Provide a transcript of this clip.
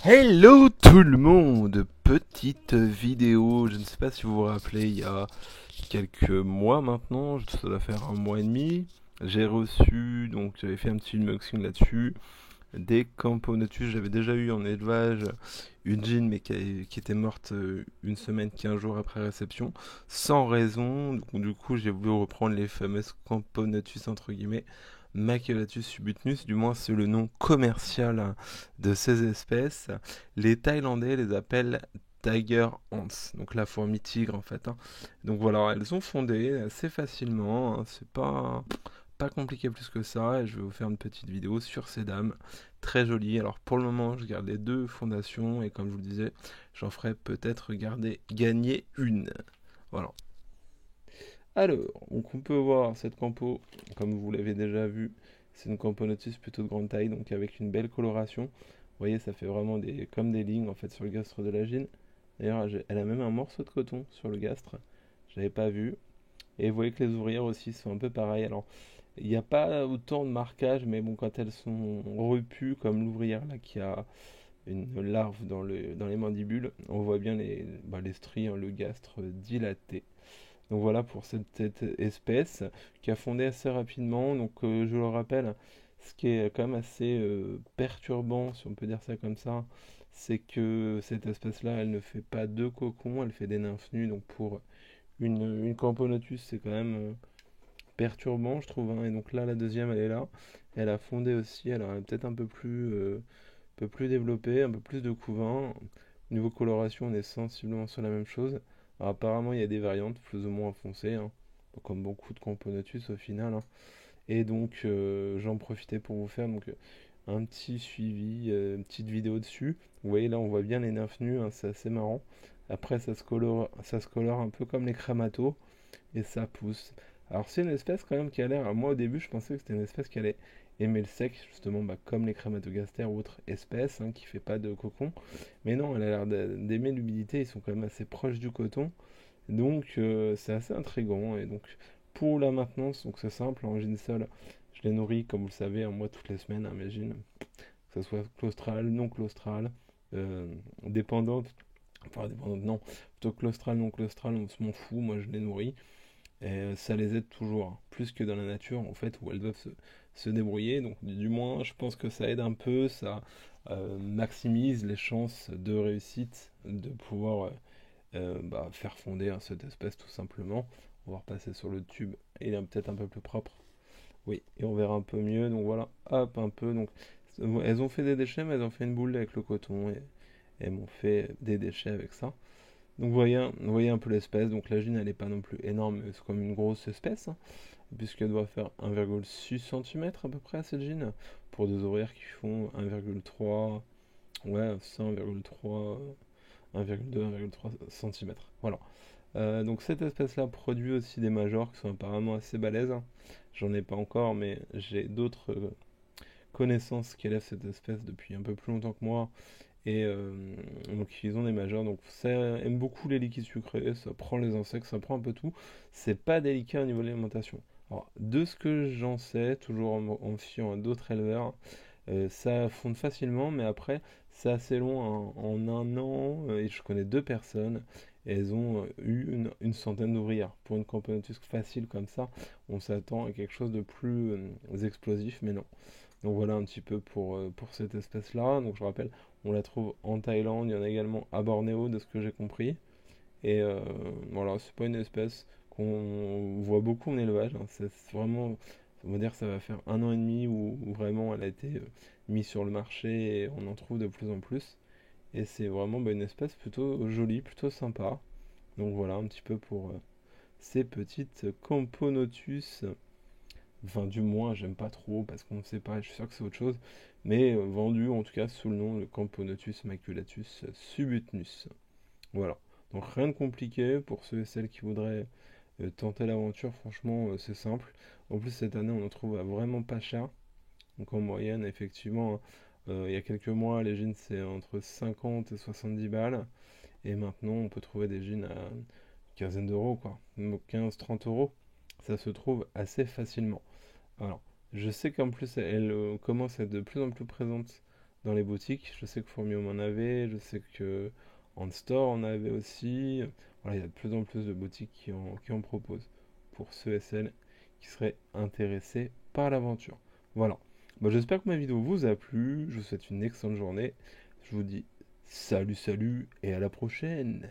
Hello tout le monde! Petite vidéo, je ne sais pas si vous vous rappelez, il y a quelques mois maintenant, ça doit faire un mois et demi, j'ai reçu, donc j'avais fait un petit unboxing là-dessus, des Camponotus. J'avais déjà eu en élevage une jean mais qui était morte une semaine, 15 jours après réception, sans raison, donc du coup j'ai voulu reprendre les fameuses Camponotus entre guillemets, Maculatus subutnus, du moins c'est le nom commercial de ces espèces. Les Thaïlandais les appellent Tiger Ants, donc la fourmi tigre en fait, hein. Donc voilà, elles ont fondé assez facilement, hein. C'est pas compliqué plus que ça, et je vais vous faire une petite vidéo sur ces dames, très jolies. Alors pour le moment, je garde les deux fondations, et comme je vous le disais, j'en ferai peut-être gagner une. Voilà. Alors, donc on peut voir cette campo, comme vous l'avez déjà vu, c'est une camponotus plutôt de grande taille, donc avec une belle coloration. Vous voyez, ça fait vraiment comme des lignes en fait sur le gastre de la gine. D'ailleurs, elle a même un morceau de coton sur le gastre, je l'avais pas vu. Et vous voyez que les ouvrières aussi sont un peu pareilles. Alors, il n'y a pas autant de marquage, mais bon, quand elles sont repues, comme l'ouvrière là qui a une larve dans les mandibules, on voit bien les stries, hein, le gastre dilaté. Donc voilà pour cette espèce qui a fondé assez rapidement. Donc je le rappelle, ce qui est quand même assez perturbant, si on peut dire ça comme ça, c'est que cette espèce-là, elle ne fait pas de cocon, elle fait des nymphes nues. Donc pour une Camponotus, c'est quand même perturbant, je trouve, hein. Et donc là, la deuxième, elle est là. Elle a fondé aussi, elle est peut-être un peu plus développée, un peu plus de couvain. Au niveau coloration, on est sensiblement sur la même chose. Alors, apparemment, il y a des variantes plus ou moins foncées, hein, comme beaucoup de Camponotus au final, hein. Et donc, j'en profitais pour vous faire un petit suivi, une petite vidéo dessus. Vous voyez, là, on voit bien les nymphes nues, hein, c'est assez marrant. Après, ça se colore un peu comme les Cramato et ça pousse. Alors c'est une espèce quand même qui a l'air, moi au début je pensais que c'était une espèce qui allait aimer le sec, justement comme les crématogastères ou autres espèces, hein, qui fait pas de cocon. Mais non, elle a l'air d'aimer l'humidité, ils sont quand même assez proches du coton. Donc c'est assez intriguant. Et donc pour la maintenance, donc c'est simple, en ginsol, je les nourris comme vous le savez, un mois toutes les semaines, imagine, que ce soit claustral, non claustral, euh, dépendante, enfin dépendante non, plutôt claustral, non claustral, on se m'en fout, moi je les nourris. Et ça les aide toujours, hein, plus que dans la nature, en fait, où elles doivent se débrouiller. Donc, du moins, je pense que ça aide un peu, ça maximise les chances de réussite, de pouvoir faire fonder, hein, cette espèce tout simplement. On va repasser sur le tube, il est peut-être un peu plus propre. Oui, et on verra un peu mieux. Donc voilà, hop, un peu. Donc, elles ont fait des déchets, mais elles ont fait une boule avec le coton et elles m'ont fait des déchets avec ça. Donc vous voyez un peu l'espèce, donc la gine elle n'est pas non plus énorme, mais c'est comme une grosse espèce, hein, puisqu'elle doit faire 1,6 cm à peu près cette gine, pour des ouvrières qui font 1,3, ouais, ça 1,3, 1,2, 1,3 cm. Voilà. Donc cette espèce-là produit aussi des majors qui sont apparemment assez balèzes, hein. J'en ai pas encore, mais j'ai d'autres connaissances qui élèvent cette espèce depuis un peu plus longtemps que moi, et donc ils ont des majeurs, donc ça aime beaucoup les liquides sucrés, ça prend les insectes, ça prend un peu tout. C'est pas délicat au niveau de l'alimentation. Alors, de ce que j'en sais, toujours en me fiant à d'autres éleveurs, ça fonde facilement, mais après, c'est assez long, hein. En un an, et je connais deux personnes, et elles ont eu une centaine d'ouvrières. Pour une campanotus facile comme ça, on s'attend à quelque chose de plus explosif, mais non. Donc voilà un petit peu pour cette espèce-là. Donc je rappelle, on la trouve en Thaïlande, il y en a également à Bornéo, de ce que j'ai compris. Et voilà, c'est pas une espèce qu'on voit beaucoup en élevage, hein. C'est vraiment, on va dire que ça va faire un an et demi où vraiment elle a été mise sur le marché et on en trouve de plus en plus. Et c'est vraiment une espèce plutôt jolie, plutôt sympa. Donc voilà un petit peu pour ces petites Camponotus. Enfin, du moins, j'aime pas trop parce qu'on ne sait pas, je suis sûr que c'est autre chose. Mais vendu en tout cas sous le nom de Camponotus maculatus subutnus. Voilà. Donc rien de compliqué pour ceux et celles qui voudraient tenter l'aventure. Franchement, c'est simple. En plus, cette année, on en trouve à vraiment pas cher. Donc en moyenne, effectivement, hein, il y a quelques mois, les jeans c'est entre 50 et 70 balles. Et maintenant, on peut trouver des jeans à une quinzaine d'euros, quoi. Donc 15-30 euros. Ça se trouve assez facilement. Alors, je sais qu'en plus, elle commence à être de plus en plus présente dans les boutiques. Je sais que Formium en avait, je sais que en store on avait aussi. Voilà, il y a de plus en plus de boutiques qui en proposent pour ceux et celles qui seraient intéressés par l'aventure. Voilà. Bah, j'espère que ma vidéo vous a plu. Je vous souhaite une excellente journée. Je vous dis salut, salut et à la prochaine.